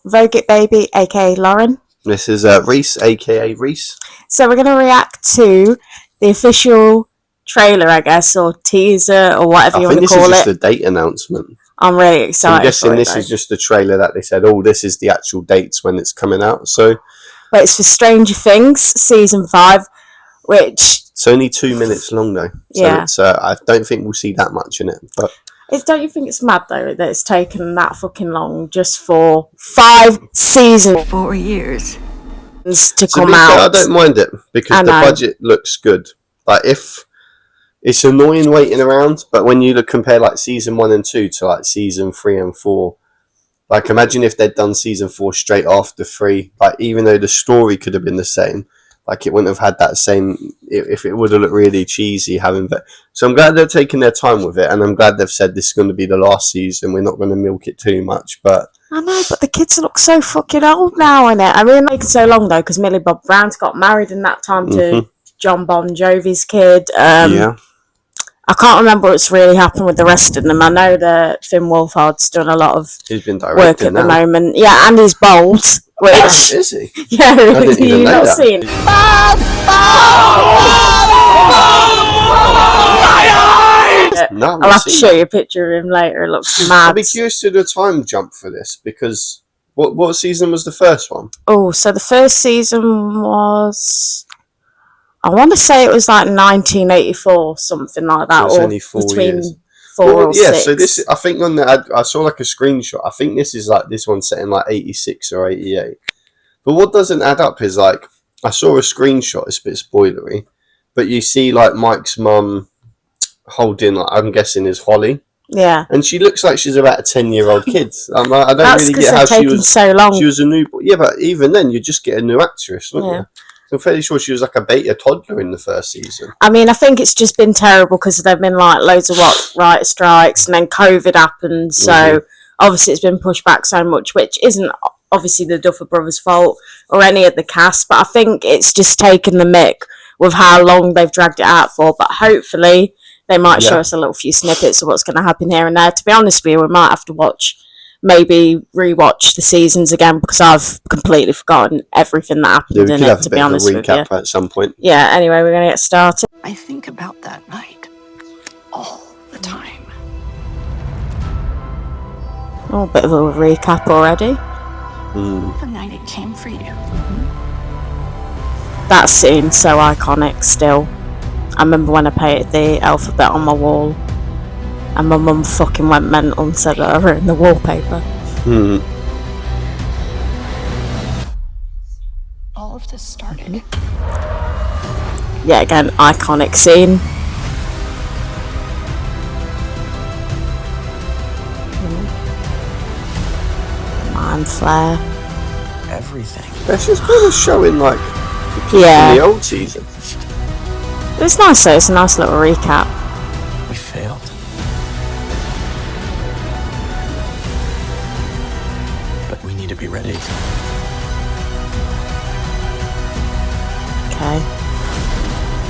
Vogue It Baby, aka Lauren. This is Reese, aka Reese. So we're going to react to the official trailer, I guess, or teaser, or whatever you want to call it. I think this is just the date announcement. I'm really excited. I'm guessing this is just the trailer that they said, oh, this is the actual dates when it's coming out. So, but it's for Stranger Things season 5, which it's only 2 minutes long though. So yeah, it's I don't think we'll see that much in it. But don't you think it's mad though that it's taken that fucking long just for 5 seasons, 4 years to come out? Fair, I don't mind it because the budget looks good. Like if it's annoying waiting around, but when you compare like season 1 and 2 to like season 3 and 4, like imagine if they'd done season 4 straight after 3. Like even though the story could have been the same, like it wouldn't have had that same. If it would have looked really cheesy having. So I'm glad they're taking their time with it, and I'm glad they've said this is going to be the last season. We're not going to milk it too much, but I know. But the kids look so fucking old now, innit? I mean, making so long though because Millie Bob Brown's got married in that time to John Bon Jovi's kid. Yeah. I can't remember what's really happened with the rest of them. I know that Finn Wolfhard's done a lot of work at the moment. Yeah, and he's bald. Which is he? Yeah, you've not seen. No, I'll have to show you a picture of him later. It looks mad. I'll be curious to the time jump for this because what season was the first one? Oh, so the first season was. I want to say it was like 1984, something like that, so or only 4 between years. 4 or 6. So this, I think on the I saw like a screenshot. I think this is like this one's set in like 86 or 88. But what doesn't add up is like I saw a screenshot. It's a bit spoilery, but you see like Mike's mum holding like I'm guessing is Holly. Yeah, and she looks like she's about a 10-year-old kid. I'm like, I don't that's really get how she was so long. She was a new, yeah, but even then you just get a new actress, wouldn't you? I'm fairly sure she was like a beta toddler in the first season. I mean, I think it's just been terrible because there've been like loads of writer strikes and then COVID happened. So obviously it's been pushed back so much, which isn't obviously the Duffer Brothers' fault or any of the cast. But I think it's just taken the mick with how long they've dragged it out for. But hopefully they might show us a little few snippets of what's going to happen here and there. To be honest with you, we might have to maybe rewatch the seasons again because I've completely forgotten everything that happened in it, to be honest with you. Recap at some point. Yeah, anyway, we're going to get started. I think about that night all the time. Oh, a bit of a recap already. The night it came for you. That scene's so iconic still. I remember when I painted the alphabet on my wall and my mum fucking went mental and said that I wrote in the wallpaper. All of this started. Yeah, again, iconic scene. Mind flare. Everything. It's just kind of showing like the old season. It's nice though, it's a nice little recap. We failed. But we need to be ready. Okay.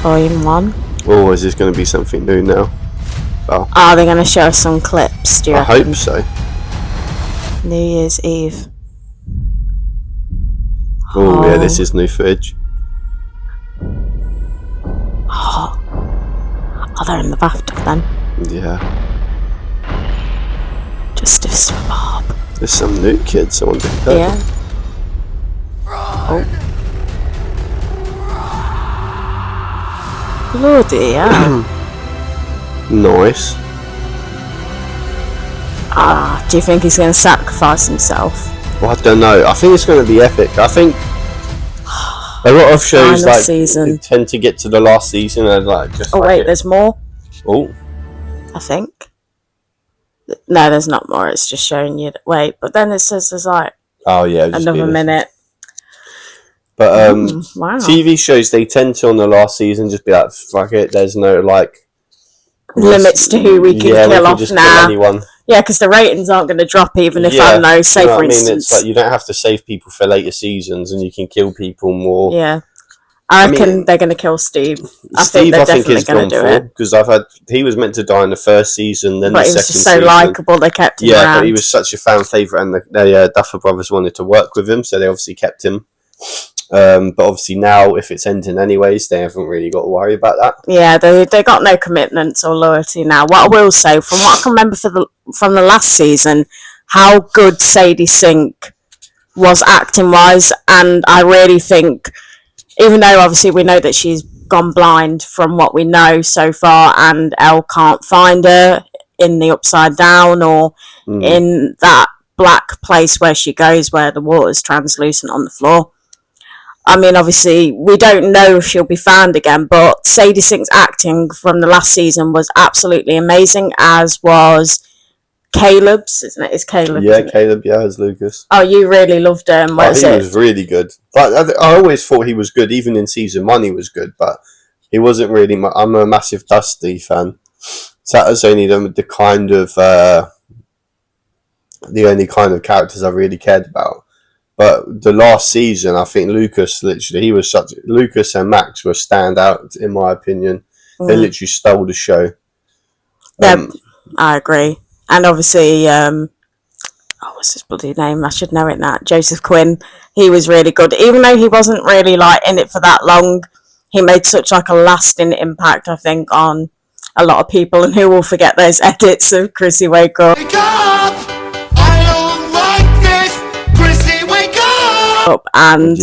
Volume 1. Oh, is this going to be something new now? Oh. Are they going to show us some clips, do you reckon? I hope so. New Year's Eve. Oh, yeah, this is new footage. Oh, they're in the bathtub then. Yeah. Justice for Bob. There's some new kids, I wonder. Yeah. Oh. Bloody hell. Nice. Do you think he's going to sacrifice himself? Well, I don't know. I think it's going to be epic. I think a lot of shows Final like season. tend to get to the last season and like just. Oh wait, there's more. Oh. I think. No, there's not more. It's just showing you. Wait, but then it says there's like. Oh yeah. Another minute. But wow. TV shows they tend to on the last season just be like fuck it. There's no like limits to who we can kill off now. Anyone. Yeah, because the ratings aren't going to drop even if I know. Say for instance, it's like you don't have to save people for later seasons, and you can kill people more. Yeah, I reckon they're going to kill Steve. I think they're definitely going to do it. Because he was meant to die in the first season, then but the he was second just so season. likeable, they kept him around. Yeah, but he was such a fan favourite, and the Duffer Brothers wanted to work with him, so they obviously kept him. But obviously now, if it's ending anyways, they haven't really got to worry about that. Yeah, they got no commitments or loyalty now. What I will say, from what I can remember from the last season, how good Sadie Sink was acting-wise, and I really think, even though obviously we know that she's gone blind from what we know so far, and Elle can't find her in the Upside Down or in that black place where she goes, where the water's translucent on the floor. I mean, obviously, we don't know if she'll be found again, but Sadie Sink's acting from the last season was absolutely amazing, as was Caleb's, isn't it? It's Caleb. Yeah, Caleb, yeah, as Lucas. Oh, you really loved him. He was really good. But I always thought he was good, even in season 1 he was good, but he wasn't really... I'm a massive Dusty fan. So that was only the kind of... the only kind of characters I really cared about. But the last season, I think Lucas Lucas and Max were standout, in my opinion. They literally stole the show. Yeah, I agree. And obviously, what's his bloody name? I should know it now. Joseph Quinn. He was really good. Even though he wasn't really in it for that long, he made such a lasting impact, I think, on a lot of people. And who will forget those edits of Chrissy Wake Up? Wake up! I don't like this! Chrissy, wake up! And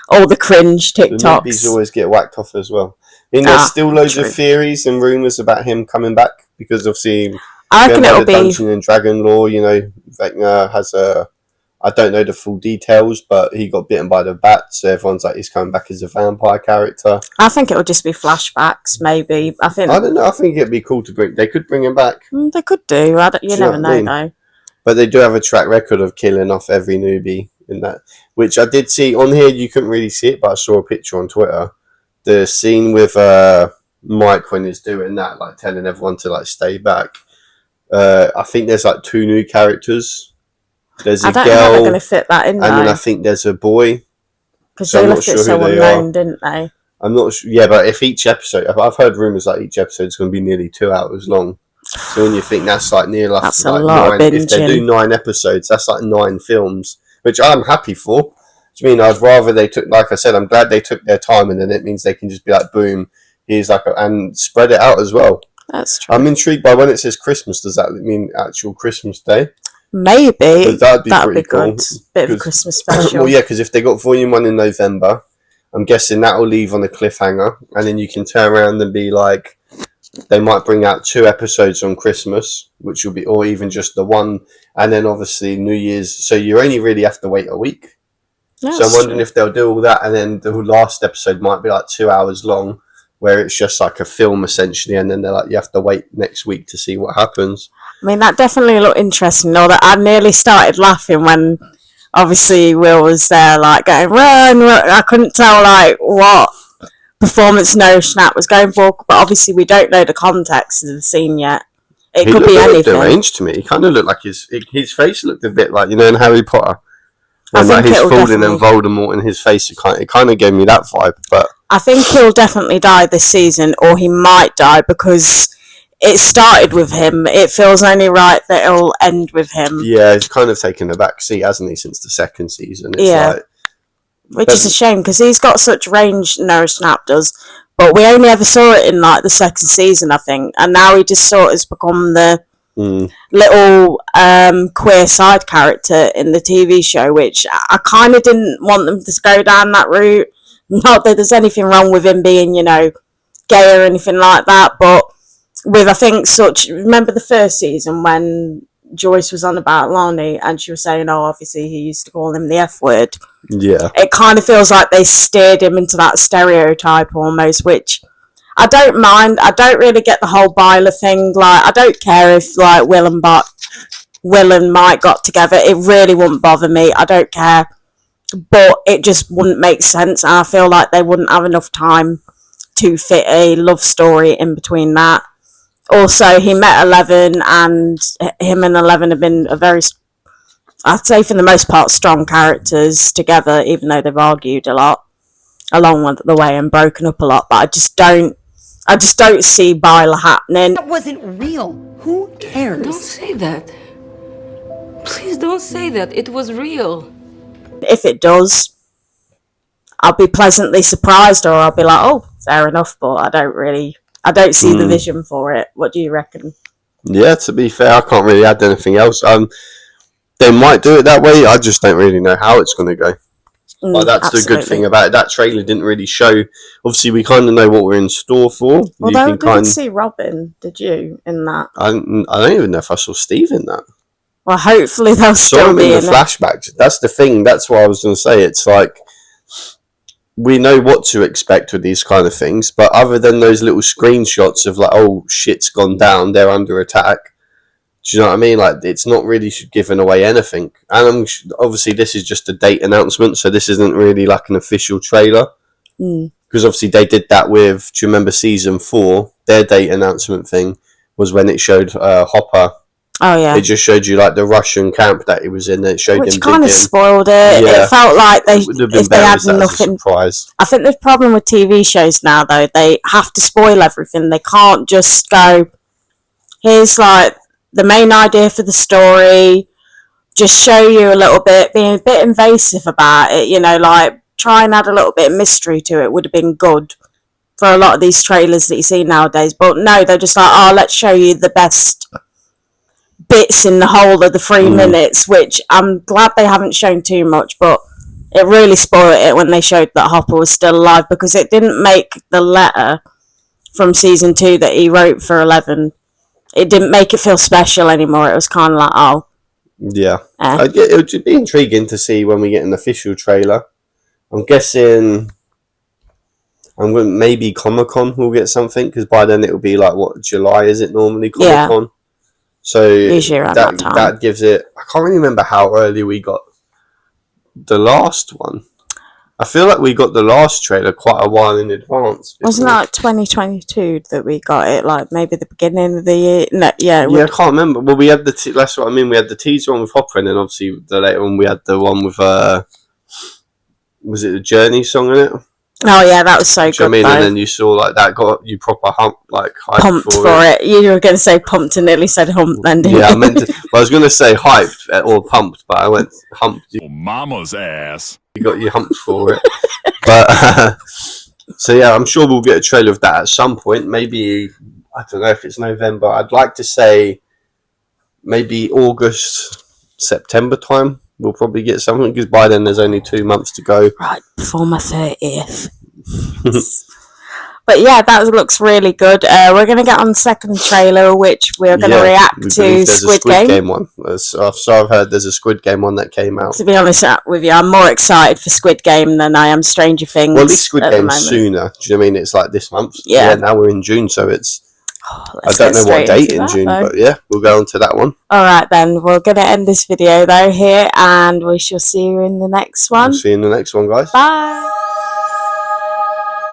all the cringe TikToks. The newbies always get whacked off as well. I mean, there's still loads of theories and rumours about him coming back, because obviously... I reckon it'll be Dungeon and Dragon Law. Vecna has I don't know the full details, but he got bitten by the bat, so everyone's he's coming back as a vampire character. I think it'll just be flashbacks, maybe. I don't know. I think it'd be cool to bring. They could bring him back. They could do. You never know, though. But they do have a track record of killing off every newbie in that, which I did see on here. You couldn't really see it, but I saw a picture on Twitter. The scene with Mike when he's doing that, telling everyone to stay back. I think there's 2 new characters. There's a girl. I don't know how they're going to fit that in, and then I think there's a boy. Because they left it so unknown, didn't they? I'm not sure. Yeah, but if each episode, I've heard rumours each episode is going to be nearly 2 hours long. So when you think that's near that's a lot 9, of binging. If they do 9 episodes, that's 9 films, which I'm happy for. I mean, I'd rather they took, like I said, I'm glad they took their time, and then it means they can just be boom, here's and spread it out as well. That's true. I'm intrigued by when it says Christmas. Does that mean actual Christmas Day? Maybe. That'd be pretty cool. Good. Bit of a Christmas special. Well, yeah, because if they got Volume 1 in November, I'm guessing that will leave on a cliffhanger, and then you can turn around and be they might bring out 2 episodes on Christmas, which will be, or even just the one, and then obviously New Year's. So you only really have to wait a week. That's so I'm wondering if they'll do all that, and then the last episode might be 2 hours long, where it's just a film essentially, and then they're you have to wait next week to see what happens. I mean, that definitely looked interesting. Though that I nearly started laughing when obviously Will was there, going run. I couldn't tell what performance No Snap was going for, but obviously we don't know the context of the scene yet. It could be anything. Deranged to me. He kind of looked like his face looked a bit in Harry Potter. When he's falling and Voldemort in his face, it kind of gave me that vibe. But I think he'll definitely die this season, or he might die, because it started with him. It feels only right that it'll end with him. Yeah, he's kind of taken a back seat, hasn't he, since the second season? It's which is a shame, because he's got such range, No Snap does, but we only ever saw it in the second season, I think, and now he just sort of has become the little queer side character in the TV show, which I kind of didn't want them to go down that route. Not that there's anything wrong with him being, gay or anything like that, but with, I think, remember the first season when Joyce was on about Lonnie and she was saying, obviously he used to call him the F word. Yeah. It kind of feels like they steered him into that stereotype almost, which I don't mind. I don't really get the whole Byler thing. I don't care if Will and Mike got together. It really wouldn't bother me. I don't care. But it just wouldn't make sense, and I feel like they wouldn't have enough time to fit a love story in between that. Also, he met Eleven, and him and Eleven have been I'd say for the most part, strong characters together, even though they've argued a lot. along the way and broken up a lot. But I just don't see Bila happening. That wasn't real. Who cares? Don't say that. Please don't say that. It was real. If it does, I'll be pleasantly surprised, or I'll be like, oh, fair enough, but I don't see the vision for it. What do you reckon? Yeah, to be fair, I can't really add anything else. They might do it that way. I just don't really know how it's going to go. But that's absolutely. the good thing about it. That trailer didn't really show. Obviously, we kind of know what we're in store for. Although I didn't see Robin, did you, in that? I don't even know if I saw Steve in that. Well, hopefully they'll still be in the flashbacks. That's the thing. That's what I was going to say. It's like we know what to expect with these kind of things, but other than those little screenshots of like, oh, shit's gone down, they're under attack. Do you know what I mean? Like, it's not really giving away anything. And obviously, this is just a date announcement, so this isn't really like an official trailer. Because obviously, they did that with. Do you remember season 4? Their date announcement thing was when it showed Hopper. Oh yeah. It just showed you like the Russian camp that he was in. It showed Which him kind of digging. spoiled it. Yeah. It felt like if they had nothing. nothing. Surprise. I think the problem with TV shows now, though, they have to spoil everything. They can't just go, here's like the main idea for the story, just show you a little bit, being a bit invasive about it, you know, like try and add a little bit of mystery to it would have been good for a lot of these trailers that you see nowadays. But no, they're just like, oh, let's show you the best bits in the whole of the 3 minutes, which I'm glad they haven't shown too much, but it really spoiled it when they showed that Hopper was still alive, because it didn't make the letter from season 2 that he wrote for 11. It didn't make it feel special anymore. It was kind of like, oh. Yeah. It would be intriguing to see when we get an official trailer. I'm guessing maybe Comic-Con will get something, because by then it will be like, what, July is it normally, Comic-Con? Yeah. So usually around that time. That gives it... I can't really remember how early we got the last one. I feel like we got the last trailer quite a while in advance. Wasn't that like 2022 that we got it? Like maybe the beginning of the year? No, yeah. I can't remember. Well, we had that's what I mean. We had the teaser one with Hopper, and then obviously the later one we had the one with was it the Journey song in it? Oh yeah, that was so good. I mean, though. and then you saw like that got you proper hyped pumped for it. You were going to say pumped and nearly said humped then, didn't you? I meant to. Well, I was going to say hyped or pumped, but I went humped. Mama's ass. You got you humped for it. But so yeah, I'm sure we'll get a trailer of that at some point. Maybe I don't know if it's November. I'd like to say maybe August, September time. We'll probably get something, because by then there's only 2 months to go. Right before my 30th. But yeah, that looks really good. We're going to get on the second trailer, which we're going to react to Squid Game one. So I've heard there's a Squid Game one that came out. To be honest with you, I'm more excited for Squid Game than I am Stranger Things. Well, at least Squid Game's sooner. Do you know what I mean? It's like this month. Yeah. Now we're in June, so it's... I Let's don't get know what straight date into in that, June, though. but yeah, we'll go on to that one. Alright then, we're going to end this video though here, and we shall see you in the next one. We'll see you in the next one, guys. Bye!